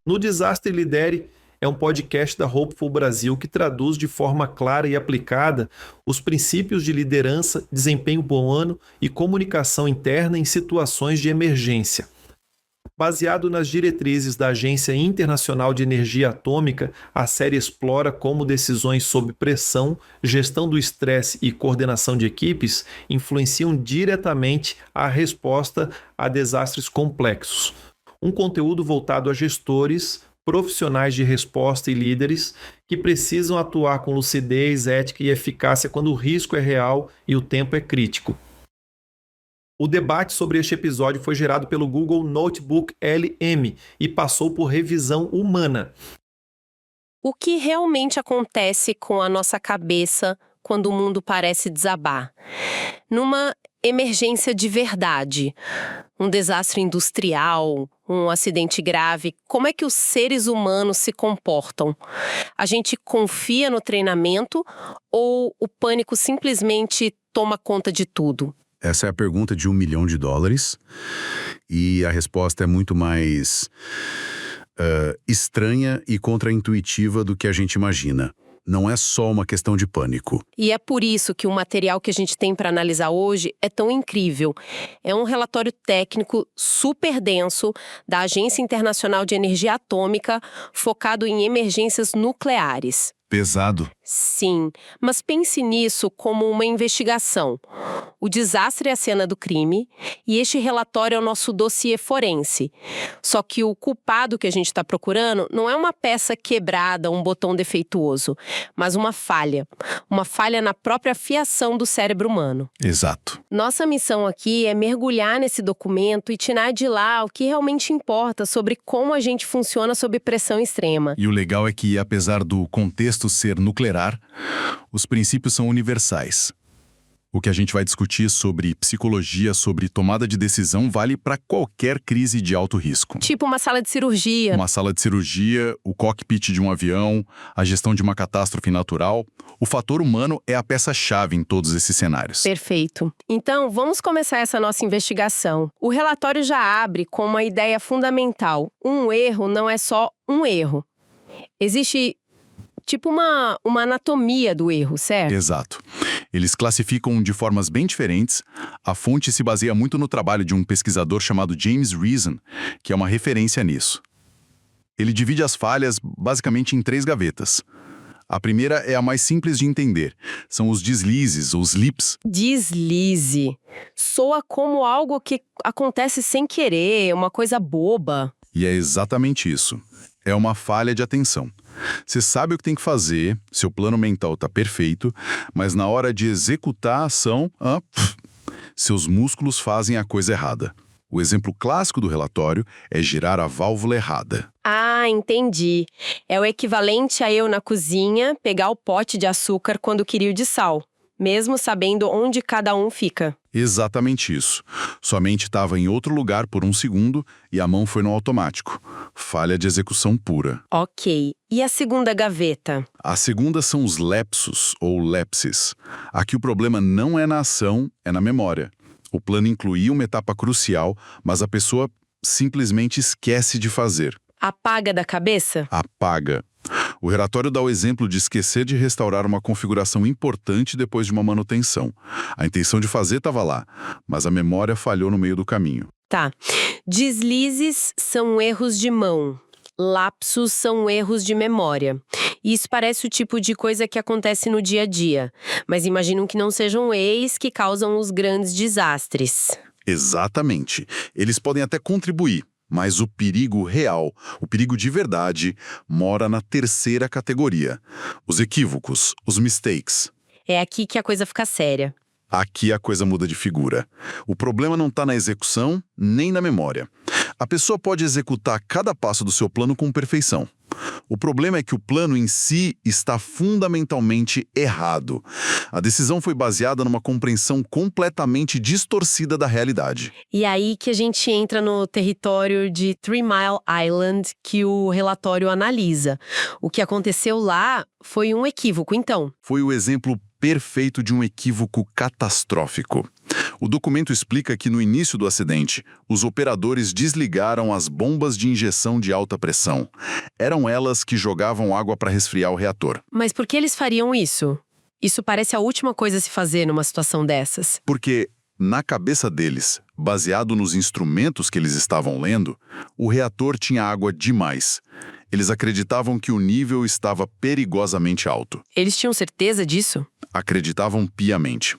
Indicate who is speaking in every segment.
Speaker 1: No Desastre Lidere é um podcast da Hopeful Brasil que traduz de forma clara e aplicada os princípios de liderança, desempenho humano e comunicação interna em situações de emergência. Baseado nas diretrizes da Agência Internacional de Energia Atômica, a série explora como decisões sob pressão, gestão do estresse e coordenação de equipes influenciam diretamente a resposta a desastres complexos. Um conteúdo voltado a gestores, profissionais de resposta e líderes que precisam atuar com lucidez, ética e eficácia quando o risco é real e o tempo é crítico. O debate sobre este episódio foi gerado pelo Google Notebook LM e passou por revisão humana.
Speaker 2: O que realmente acontece com a nossa cabeça quando o mundo parece desabar? Numa emergência de verdade, um desastre industrial, um acidente grave, como é que os seres humanos se comportam? A gente confia no treinamento ou o pânico simplesmente toma conta de tudo?
Speaker 3: Essa é a pergunta de $1 milhão e a resposta é muito mais estranha e contraintuitiva do que a gente imagina. Não é só uma questão de pânico.
Speaker 2: E é por isso que o material que a gente tem para analisar hoje é tão incrível. É um relatório técnico super denso da Agência Internacional de Energia Atômica, focado em emergências nucleares.
Speaker 3: Pesado.
Speaker 2: Sim, mas pense nisso como uma investigação. O desastre é a cena do crime e este relatório é o nosso dossiê forense. Só que o culpado que a gente está procurando não é uma peça quebrada, um botão defeituoso, mas uma falha. Uma falha na própria fiação do cérebro humano.
Speaker 3: Exato.
Speaker 2: Nossa missão aqui é mergulhar nesse documento e tirar de lá o que realmente importa sobre como a gente funciona sob pressão extrema.
Speaker 3: E o legal é que, apesar do contexto ser nuclear, os princípios são universais. O que a gente vai discutir sobre psicologia, sobre tomada de decisão, vale para qualquer crise de alto risco.
Speaker 2: Tipo uma sala de cirurgia.
Speaker 3: Uma sala de cirurgia, o cockpit de um avião, a gestão de uma catástrofe natural. O fator humano é a peça-chave em todos esses cenários.
Speaker 2: Perfeito. Então, vamos começar essa nossa investigação. O relatório já abre com uma ideia fundamental. Um erro não é só um erro. Existe tipo uma anatomia do erro, certo?
Speaker 3: Exato. Eles classificam de formas bem diferentes. A fonte se baseia muito no trabalho de um pesquisador chamado James Reason, que é uma referência nisso. Ele divide as falhas basicamente em 3 gavetas. A primeira é a mais simples de entender. São os deslizes, os slips.
Speaker 2: Deslize. Soa como algo que acontece sem querer, uma coisa boba.
Speaker 3: E é exatamente isso. É uma falha de atenção. Você sabe o que tem que fazer, seu plano mental está perfeito, mas na hora de executar a ação, seus músculos fazem a coisa errada. O exemplo clássico do relatório é girar a válvula errada.
Speaker 2: Ah, entendi. É o equivalente a eu na cozinha pegar o pote de açúcar quando queria o de sal, mesmo sabendo onde cada um fica.
Speaker 3: Exatamente isso. Sua mente estava em outro lugar por um segundo e a mão foi no automático. Falha de execução pura.
Speaker 2: Ok. E a segunda gaveta?
Speaker 3: A segunda são os lapsus, ou lapses. Aqui o problema não é na ação, é na memória. O plano incluía uma etapa crucial, mas a pessoa simplesmente esquece de fazer.
Speaker 2: Apaga da cabeça?
Speaker 3: Apaga. O relatório dá o exemplo de esquecer de restaurar uma configuração importante depois de uma manutenção. A intenção de fazer estava lá, mas a memória falhou no meio do caminho.
Speaker 2: Tá. Deslizes são erros de mão. Lapsos são erros de memória. Isso parece o tipo de coisa que acontece no dia a dia, mas imaginam que não sejam eles que causam os grandes desastres.
Speaker 3: Exatamente. Eles podem até contribuir, mas o perigo real, o perigo de verdade, mora na terceira categoria. Os equívocos, os mistakes.
Speaker 2: É aqui que a coisa fica séria.
Speaker 3: Aqui a coisa muda de figura. O problema não está na execução, nem na memória. A pessoa pode executar cada passo do seu plano com perfeição. O problema é que o plano em si está fundamentalmente errado. A decisão foi baseada numa compreensão completamente distorcida da realidade.
Speaker 2: E aí que a gente entra no território de 3 Mile Island que o relatório analisa. O que aconteceu lá foi um equívoco, então.
Speaker 3: Foi o exemplo perfeito de um equívoco catastrófico. O documento explica que no início do acidente, os operadores desligaram as bombas de injeção de alta pressão. Eram elas que jogavam água para resfriar o reator.
Speaker 2: Mas por que eles fariam isso? Isso parece a última coisa a se fazer numa situação dessas.
Speaker 3: Porque, na cabeça deles, baseado nos instrumentos que eles estavam lendo, o reator tinha água demais. Eles acreditavam que o nível estava perigosamente alto.
Speaker 2: Eles tinham certeza disso?
Speaker 3: Acreditavam piamente.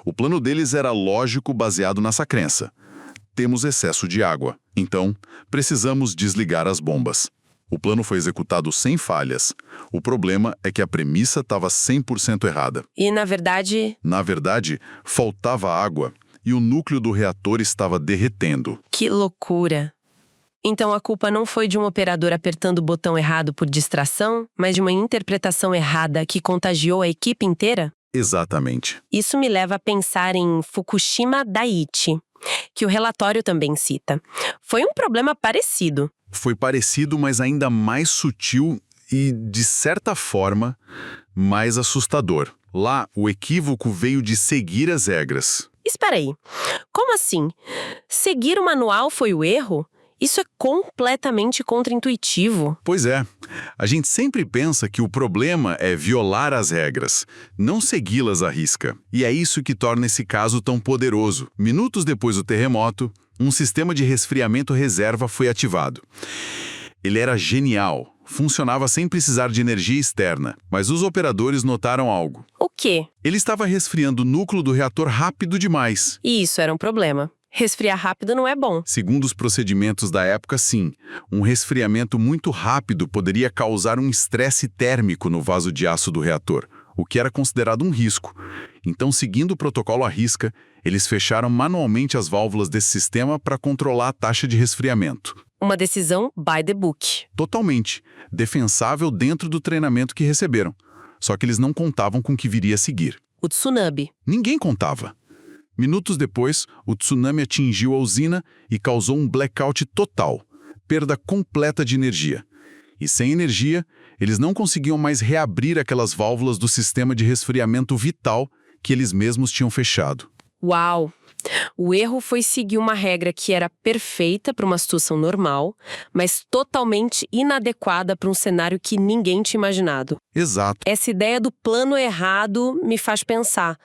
Speaker 3: O plano deles era lógico baseado nessa crença. Temos excesso de água, então precisamos desligar as bombas. O plano foi executado sem falhas. O problema é que a premissa estava 100% errada.
Speaker 2: E, na verdade...
Speaker 3: Na verdade, faltava água e o núcleo do reator estava derretendo.
Speaker 2: Que loucura! Então a culpa não foi de um operador apertando o botão errado por distração, mas de uma interpretação errada que contagiou a equipe inteira?
Speaker 3: Exatamente.
Speaker 2: Isso me leva a pensar em Fukushima Daiichi, que o relatório também cita. Foi um problema parecido.
Speaker 3: Foi parecido, mas ainda mais sutil e, de certa forma, mais assustador. Lá, o equívoco veio de seguir as regras.
Speaker 2: Espera aí, como assim? Seguir o manual foi o erro? Isso é completamente contraintuitivo.
Speaker 3: Pois é. A gente sempre pensa que o problema é violar as regras, não segui-las à risca. E é isso que torna esse caso tão poderoso. Minutos depois do terremoto, um sistema de resfriamento reserva foi ativado. Ele era genial. Funcionava sem precisar de energia externa, mas os operadores notaram algo.
Speaker 2: O quê?
Speaker 3: Ele estava resfriando o núcleo do reator rápido demais.
Speaker 2: E isso era um problema. Resfriar rápido não é bom.
Speaker 3: Segundo os procedimentos da época, sim. Um resfriamento muito rápido poderia causar um estresse térmico no vaso de aço do reator, o que era considerado um risco. Então, seguindo o protocolo à risca, eles fecharam manualmente as válvulas desse sistema para controlar a taxa de resfriamento.
Speaker 2: Uma decisão by the book.
Speaker 3: Totalmente. Defensável dentro do treinamento que receberam. Só que eles não contavam com o que viria a seguir.
Speaker 2: O tsunami.
Speaker 3: Ninguém contava. Minutos depois, o tsunami atingiu a usina e causou um blackout total, perda completa de energia. E sem energia, eles não conseguiam mais reabrir aquelas válvulas do sistema de resfriamento vital que eles mesmos tinham fechado.
Speaker 2: Uau! O erro foi seguir uma regra que era perfeita para uma situação normal, mas totalmente inadequada para um cenário que ninguém tinha imaginado.
Speaker 3: Exato.
Speaker 2: Essa ideia do plano errado me faz pensar.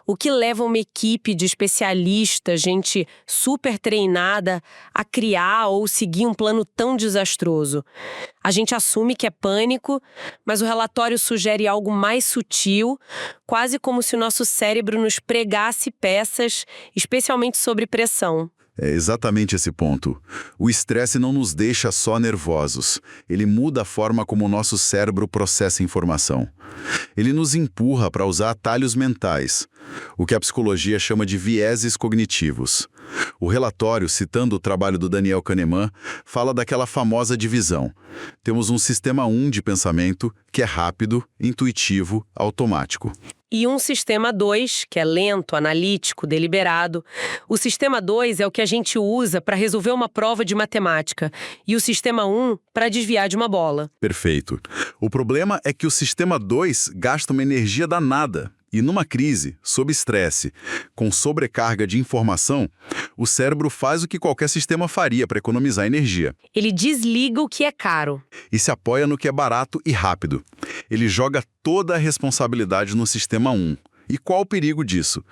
Speaker 2: O que leva uma equipe de especialistas, gente super treinada, a criar ou seguir um plano tão desastroso? A gente assume que é pânico, mas o relatório sugere algo mais sutil, quase como se o nosso cérebro nos pregasse peças, especialmente sobre pressão.
Speaker 3: É exatamente esse ponto. O estresse não nos deixa só nervosos. Ele muda a forma como o nosso cérebro processa informação. Ele nos empurra para usar atalhos mentais, o que a psicologia chama de vieses cognitivos. O relatório, citando o trabalho do Daniel Kahneman, fala daquela famosa divisão. Temos um sistema 1 de pensamento, que é rápido, intuitivo, automático.
Speaker 2: E um sistema 2, que é lento, analítico, deliberado. O sistema 2 é o que a gente usa para resolver uma prova de matemática. E o sistema 1 para desviar de uma bola.
Speaker 3: Perfeito. O problema é que o sistema 2 gasta uma energia danada. E numa crise, sob estresse, com sobrecarga de informação, o cérebro faz o que qualquer sistema faria para economizar energia.
Speaker 2: Ele desliga o que é caro.
Speaker 3: E se apoia no que é barato e rápido. Ele joga toda a responsabilidade no sistema 1. E qual o perigo disso?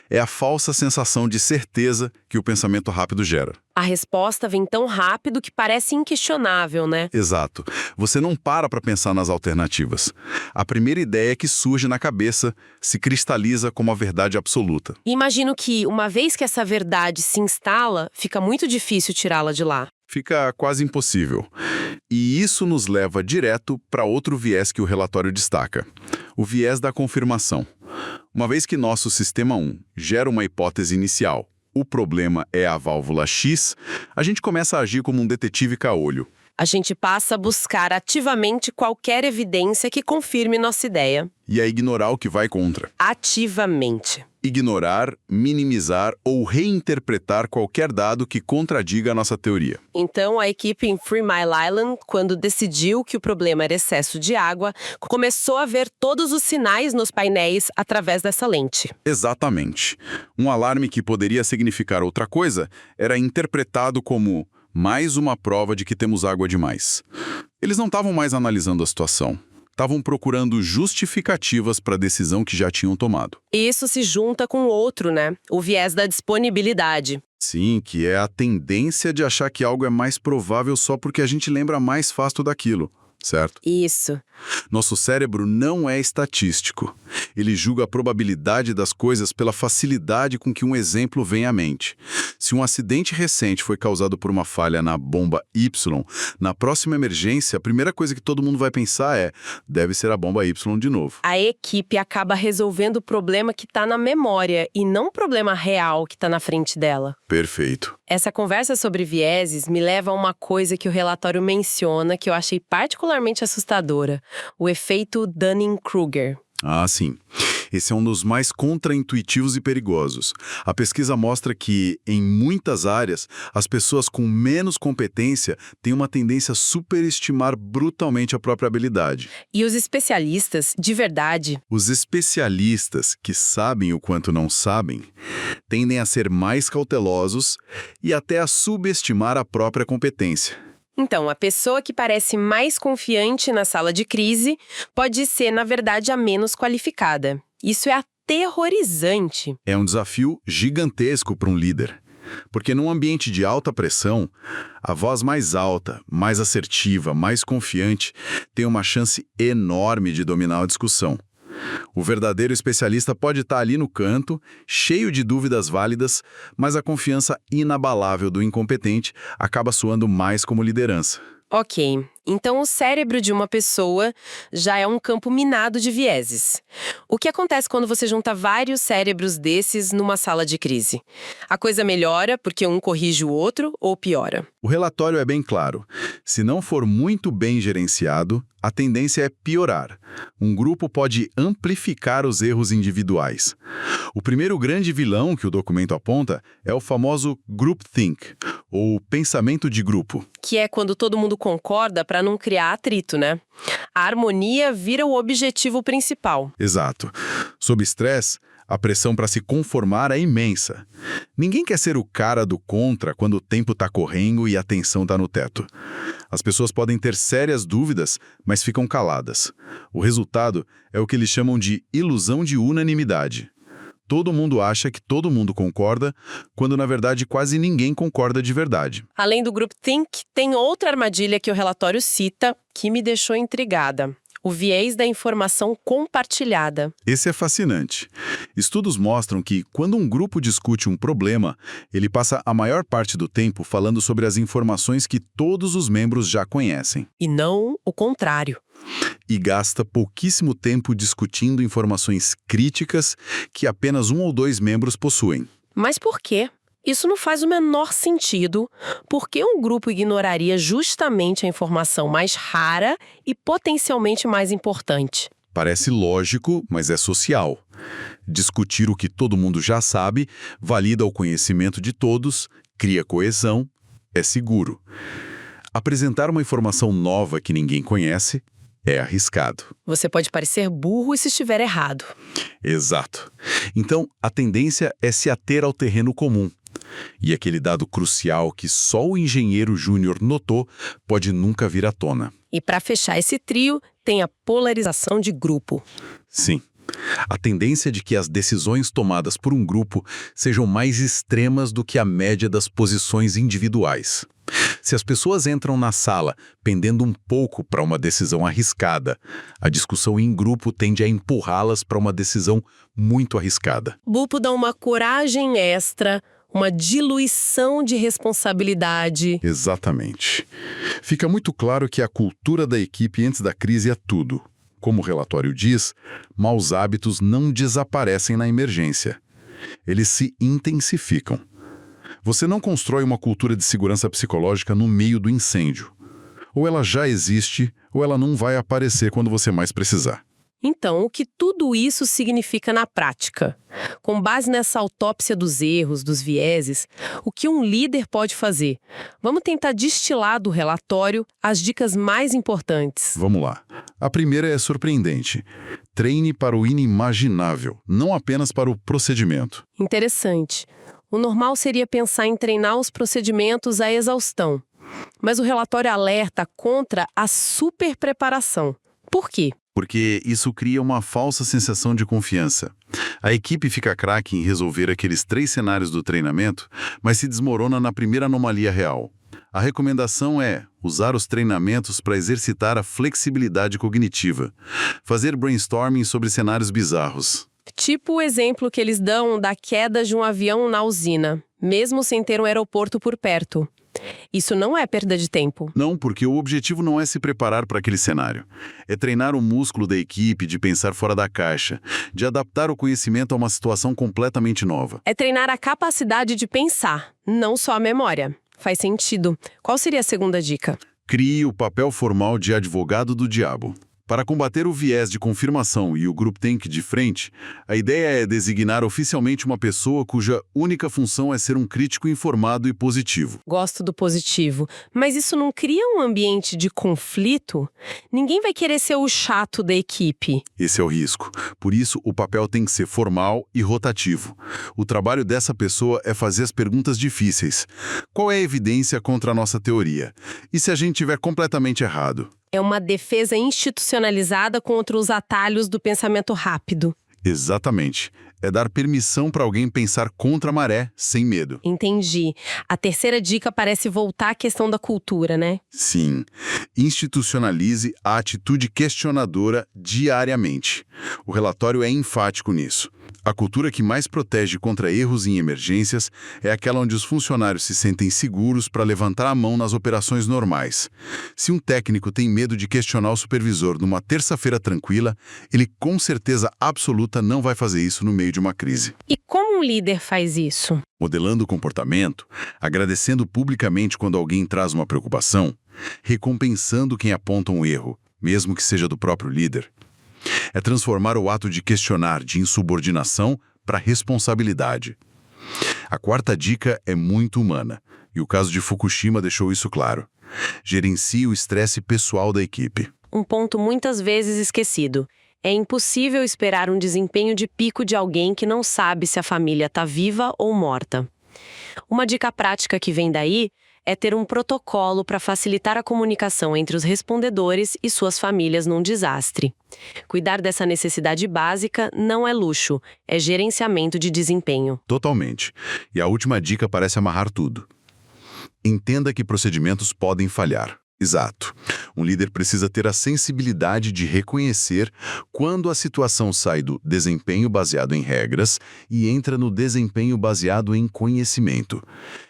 Speaker 3: É a falsa sensação de certeza que o pensamento rápido gera.
Speaker 2: A resposta vem tão rápido que parece inquestionável, né?
Speaker 3: Exato. Você não para pensar nas alternativas. A primeira ideia que surge na cabeça se cristaliza como a verdade absoluta.
Speaker 2: E imagino que, uma vez que essa verdade se instala, fica muito difícil tirá-la de lá.
Speaker 3: Fica quase impossível. E isso nos leva direto para outro viés que o relatório destaca. O viés da confirmação. Uma vez que nosso sistema 1 gera uma hipótese inicial, o problema é a válvula X, a gente começa a agir como um detetive caolho.
Speaker 2: A gente passa a buscar ativamente qualquer evidência que confirme nossa ideia.
Speaker 3: E a ignorar o que vai contra.
Speaker 2: Ativamente.
Speaker 3: ignorar, minimizar ou reinterpretar qualquer dado que contradiga a nossa teoria.
Speaker 2: Então, a equipe em 3 Mile Island, quando decidiu que o problema era excesso de água, começou a ver todos os sinais nos painéis através dessa lente.
Speaker 3: Exatamente. Um alarme que poderia significar outra coisa era interpretado como mais uma prova de que temos água demais. Eles não estavam mais analisando a situação. Estavam procurando justificativas para a decisão que já tinham tomado.
Speaker 2: E isso se junta com outro, né? O viés da disponibilidade.
Speaker 3: Sim, que é a tendência de achar que algo é mais provável só porque a gente lembra mais fácil daquilo, certo?
Speaker 2: Isso.
Speaker 3: Nosso cérebro não é estatístico. Ele julga a probabilidade das coisas pela facilidade com que um exemplo vem à mente. Se um acidente recente foi causado por uma falha na bomba Y, na próxima emergência, a primeira coisa que todo mundo vai pensar é: deve ser a bomba Y de novo.
Speaker 2: A equipe acaba resolvendo o problema que está na memória e não o problema real que está na frente dela.
Speaker 3: Perfeito.
Speaker 2: Essa conversa sobre vieses me leva a uma coisa que o relatório menciona que eu achei particularmente assustadora: o efeito Dunning-Kruger.
Speaker 3: Ah, sim. Esse é um dos mais contraintuitivos e perigosos. A pesquisa mostra que, em muitas áreas, as pessoas com menos competência têm uma tendência a superestimar brutalmente a própria habilidade.
Speaker 2: E os especialistas, de verdade,
Speaker 3: Os especialistas, que sabem o quanto não sabem, tendem a ser mais cautelosos e até a subestimar a própria competência.
Speaker 2: então, a pessoa que parece mais confiante na sala de crise pode ser, na verdade, a menos qualificada. Isso é aterrorizante.
Speaker 3: É um desafio gigantesco para um líder. Porque num ambiente de alta pressão, a voz mais alta, mais assertiva, mais confiante, tem uma chance enorme de dominar a discussão. O verdadeiro especialista pode estar ali no canto, cheio de dúvidas válidas, mas a confiança inabalável do incompetente acaba soando mais como liderança.
Speaker 2: Ok, então o cérebro de uma pessoa já é um campo minado de vieses. O que acontece quando você junta vários cérebros desses numa sala de crise? A coisa melhora porque um corrige o outro ou piora?
Speaker 3: O relatório é bem claro. Se não for muito bem gerenciado, a tendência é piorar. Um grupo pode amplificar os erros individuais. O primeiro grande vilão que o documento aponta é o famoso groupthink, ou pensamento de grupo.
Speaker 2: Que é quando todo mundo concorda para não criar atrito, né? A harmonia vira o objetivo principal.
Speaker 3: Exato. Sob estresse, a pressão para se conformar é imensa. Ninguém quer ser o cara do contra quando o tempo está correndo e a tensão está no teto. As pessoas podem ter sérias dúvidas, mas ficam caladas. O resultado é o que eles chamam de ilusão de unanimidade. Todo mundo acha que todo mundo concorda, quando na verdade quase ninguém concorda de verdade.
Speaker 2: Além do groupthink, tem outra armadilha que o relatório cita que me deixou intrigada: o viés da informação compartilhada.
Speaker 3: Esse é fascinante. Estudos mostram que, quando um grupo discute um problema, ele passa a maior parte do tempo falando sobre as informações que todos os membros já conhecem.
Speaker 2: E não o contrário.
Speaker 3: E gasta pouquíssimo tempo discutindo informações críticas que apenas um ou dois membros possuem.
Speaker 2: Mas por quê? Isso não faz o menor sentido. Por que um grupo ignoraria justamente a informação mais rara e potencialmente mais importante?
Speaker 3: Parece lógico, mas é social. Discutir o que todo mundo já sabe valida o conhecimento de todos, cria coesão, é seguro. Apresentar uma informação nova que ninguém conhece é arriscado.
Speaker 2: Você pode parecer burro se estiver errado.
Speaker 3: Exato. Então, a tendência é se ater ao terreno comum. E aquele dado crucial que só o engenheiro júnior notou pode nunca vir à tona.
Speaker 2: E para fechar esse trio, tem a polarização de grupo.
Speaker 3: Sim. A tendência de que as decisões tomadas por um grupo sejam mais extremas do que a média das posições individuais. Se as pessoas entram na sala pendendo um pouco para uma decisão arriscada, a discussão em grupo tende a empurrá-las para uma decisão muito arriscada.
Speaker 2: Grupo dá uma coragem extra, uma diluição de responsabilidade.
Speaker 3: Exatamente. Fica muito claro que a cultura da equipe antes da crise é tudo. Como o relatório diz, maus hábitos não desaparecem na emergência. Eles se intensificam. Você não constrói uma cultura de segurança psicológica no meio do incêndio. Ou ela já existe, ou ela não vai aparecer quando você mais precisar.
Speaker 2: Então, o que tudo isso significa na prática? Com base nessa autópsia dos erros, dos vieses, o que um líder pode fazer? Vamos tentar destilar do relatório as dicas mais importantes.
Speaker 3: Vamos lá. A primeira é surpreendente. Treine para o inimaginável, não apenas para o procedimento.
Speaker 2: Interessante. O normal seria pensar em treinar os procedimentos à exaustão. Mas o relatório alerta contra a superpreparação. Por quê?
Speaker 3: Porque isso cria uma falsa sensação de confiança. A equipe fica craque em resolver aqueles 3 cenários do treinamento, mas se desmorona na primeira anomalia real. A recomendação é usar os treinamentos para exercitar a flexibilidade cognitiva, fazer brainstorming sobre cenários bizarros.
Speaker 2: Tipo o exemplo que eles dão da queda de um avião na usina, mesmo sem ter um aeroporto por perto. Isso não é perda de tempo.
Speaker 3: Não, porque o objetivo não é se preparar para aquele cenário. É treinar o músculo da equipe de pensar fora da caixa, de adaptar o conhecimento a uma situação completamente nova.
Speaker 2: É treinar a capacidade de pensar, não só a memória. Faz sentido. Qual seria a segunda dica?
Speaker 3: Crie o papel formal de advogado do diabo. Para combater o viés de confirmação e o groupthink de frente, a ideia é designar oficialmente uma pessoa cuja única função é ser um crítico informado e positivo.
Speaker 2: Gosto do positivo, mas isso não cria um ambiente de conflito? Ninguém vai querer ser o chato da equipe.
Speaker 3: Esse é o risco. Por isso, o papel tem que ser formal e rotativo. O trabalho dessa pessoa é fazer as perguntas difíceis. Qual é a evidência contra a nossa teoria? E se a gente estiver completamente errado?
Speaker 2: É uma defesa institucionalizada contra os atalhos do pensamento rápido.
Speaker 3: Exatamente. É dar permissão para alguém pensar contra a maré, sem medo.
Speaker 2: Entendi. A terceira dica parece voltar à questão da cultura, né?
Speaker 3: Sim. Institucionalize a atitude questionadora diariamente. O relatório é enfático nisso. A cultura que mais protege contra erros em emergências é aquela onde os funcionários se sentem seguros para levantar a mão nas operações normais. Se um técnico tem medo de questionar o supervisor numa terça-feira tranquila, ele com certeza absoluta não vai fazer isso no meio de uma crise.
Speaker 2: E como um líder faz isso?
Speaker 3: Modelando o comportamento, agradecendo publicamente quando alguém traz uma preocupação, recompensando quem aponta um erro, mesmo que seja do próprio líder. É transformar o ato de questionar de insubordinação para responsabilidade. A quarta dica é muito humana, e o caso de Fukushima deixou isso claro. Gerencie o estresse pessoal da equipe.
Speaker 2: Um ponto muitas vezes esquecido. É impossível esperar um desempenho de pico de alguém que não sabe se a família está viva ou morta. Uma dica prática que vem daí é ter um protocolo para facilitar a comunicação entre os respondedores e suas famílias num desastre. Cuidar dessa necessidade básica não é luxo, é gerenciamento de desempenho.
Speaker 3: Totalmente. E a última dica parece amarrar tudo. Entenda que procedimentos podem falhar. Exato. Um líder precisa ter a sensibilidade de reconhecer quando a situação sai do desempenho baseado em regras e entra no desempenho baseado em conhecimento.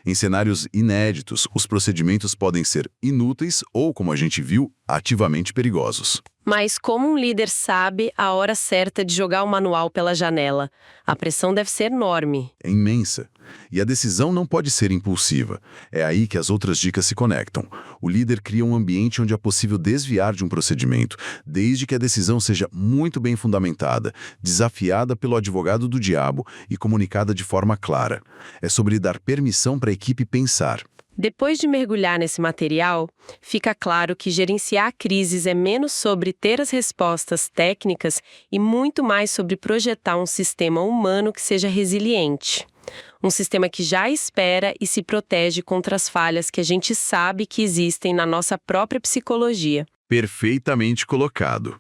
Speaker 3: Em cenários inéditos, os procedimentos podem ser inúteis ou, como a gente viu, ativamente perigosos.
Speaker 2: Mas como um líder sabe a hora certa de jogar o manual pela janela? A pressão deve ser enorme.
Speaker 3: É imensa. E a decisão não pode ser impulsiva. É aí que as outras dicas se conectam. O líder cria um ambiente onde é possível desviar de um procedimento, desde que a decisão seja muito bem fundamentada, desafiada pelo advogado do diabo e comunicada de forma clara. É sobre dar permissão para a equipe pensar.
Speaker 2: Depois de mergulhar nesse material, fica claro que gerenciar crises é menos sobre ter as respostas técnicas e muito mais sobre projetar um sistema humano que seja resiliente. Um sistema que já espera e se protege contra as falhas que a gente sabe que existem na nossa própria psicologia.
Speaker 3: Perfeitamente colocado.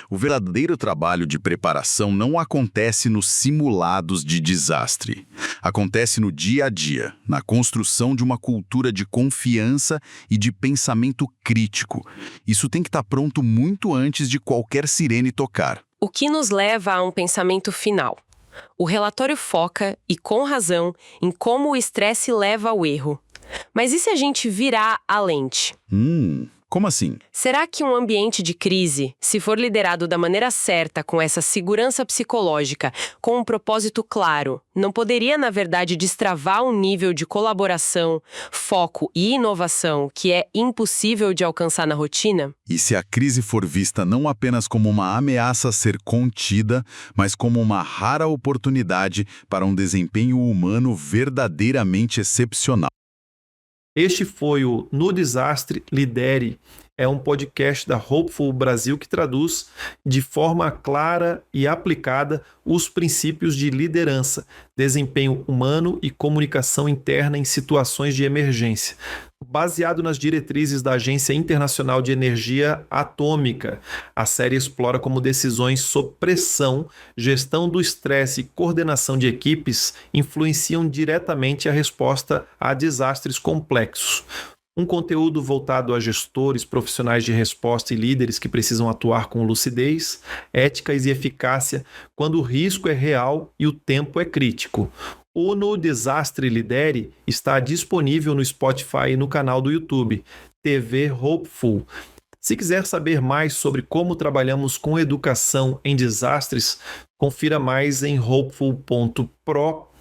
Speaker 3: O verdadeiro trabalho de preparação não acontece nos simulados de desastre. Acontece no dia a dia, na construção de uma cultura de confiança e de pensamento crítico. Isso tem que estar pronto muito antes de qualquer sirene tocar.
Speaker 2: O que nos leva a um pensamento final. O relatório foca, e com razão, em como o estresse leva ao erro. Mas e se a gente virar a lente?
Speaker 3: Como assim?
Speaker 2: Será que um ambiente de crise, se for liderado da maneira certa, com essa segurança psicológica, com um propósito claro, não poderia, na verdade, destravar um nível de colaboração, foco e inovação que é impossível de alcançar na rotina?
Speaker 3: E se a crise for vista não apenas como uma ameaça a ser contida, mas como uma rara oportunidade para um desempenho humano verdadeiramente excepcional?
Speaker 1: Este foi o No Desastre, Lidere. É um podcast da Hopeful Brasil que traduz de forma clara e aplicada os princípios de liderança, desempenho humano e comunicação interna em situações de emergência. Baseado nas diretrizes da Agência Internacional de Energia Atômica, a série explora como decisões sob pressão, gestão do estresse e coordenação de equipes influenciam diretamente a resposta a desastres complexos. Um conteúdo voltado a gestores, profissionais de resposta e líderes que precisam atuar com lucidez, ética e eficácia quando o risco é real e o tempo é crítico. O No Desastre Lidere está disponível no Spotify e no canal do YouTube, TV Hopeful. Se quiser saber mais sobre como trabalhamos com educação em desastres, confira mais em hopeful.pro